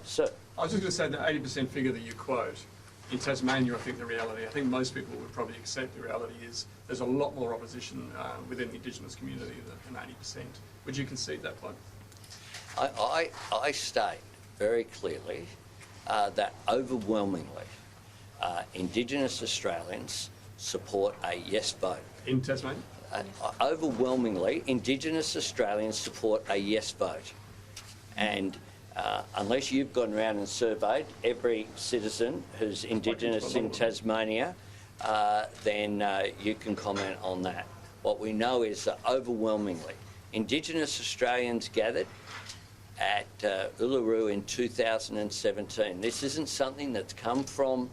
Sir. I was just going to say the 80% figure that you quote, in Tasmania, I think most people would probably accept the reality is there's a lot more opposition within the Indigenous community than 80%. Would you concede that point? I state very clearly that overwhelmingly Indigenous Australians support a yes vote. In Tasmania? Overwhelmingly, Indigenous Australians support a yes vote. And unless you've gone around and surveyed every citizen who's Indigenous in Tasmania, then you can comment on that. What we know is that overwhelmingly Indigenous Australians gathered at Uluru in 2017. This isn't something that's come from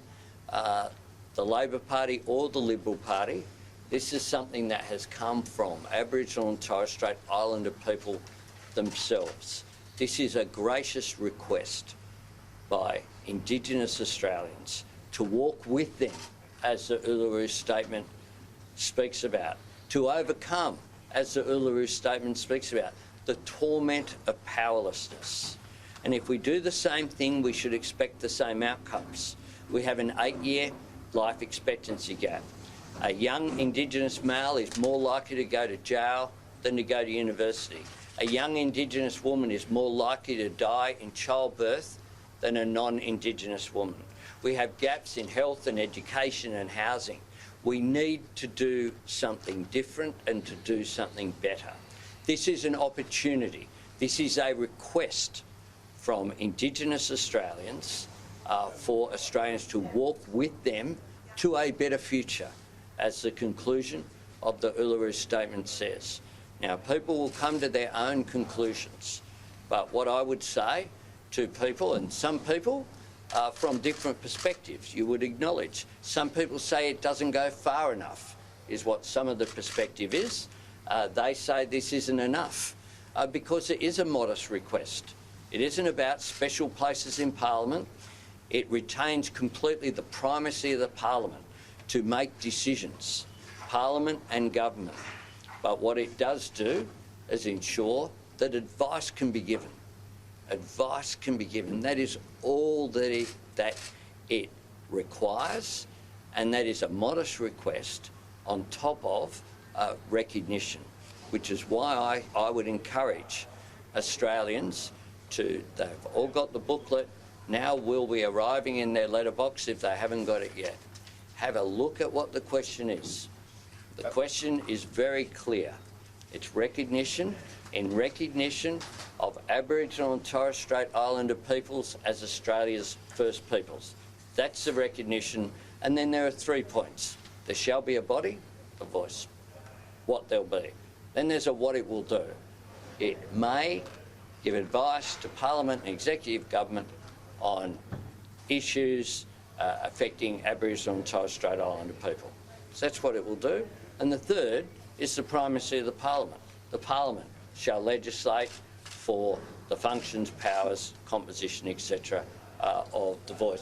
the Labor Party or the Liberal Party. This is something that has come from Aboriginal and Torres Strait Islander people themselves. This is a gracious request by Indigenous Australians to walk with them, as the Uluru Statement speaks about, to overcome, as the Uluru Statement speaks about, the torment of powerlessness. And if we do the same thing, we should expect the same outcomes. We have an 8-year life expectancy gap. A young Indigenous male is more likely to go to jail than to go to university. A young Indigenous woman is more likely to die in childbirth than a non-Indigenous woman. We have gaps in health and education and housing. We need to do something different and to do something better. This is an opportunity. This is a request from Indigenous Australians for Australians to walk with them to a better future, as the conclusion of the Uluru Statement says. Now, people will come to their own conclusions, but what I would say to people, and some people from different perspectives, you would acknowledge. Some people say it doesn't go far enough, is what some of the perspective is. They say this isn't enough, because it is a modest request. It isn't about special places in Parliament. It retains completely the primacy of the Parliament to make decisions, Parliament and government. But what it does do is ensure that advice can be given. Advice can be given. That is all that it requires, and that is a modest request on top of recognition, which is why I would encourage Australians to, they've all got the booklet, now will be arriving in their letterbox if they haven't got it yet. Have a look at what the question is. The question is very clear. It's recognition, in recognition of Aboriginal and Torres Strait Islander peoples as Australia's first peoples. That's the recognition. And then there are 3 points. There shall be a body, a voice, what there'll be. Then there's a what it will do. It may give advice to Parliament and executive government on issues affecting Aboriginal and Torres Strait Islander people. So that's what it will do. And the third is the primacy of the Parliament. The Parliament shall legislate for the functions, powers, composition, etc. of the voice.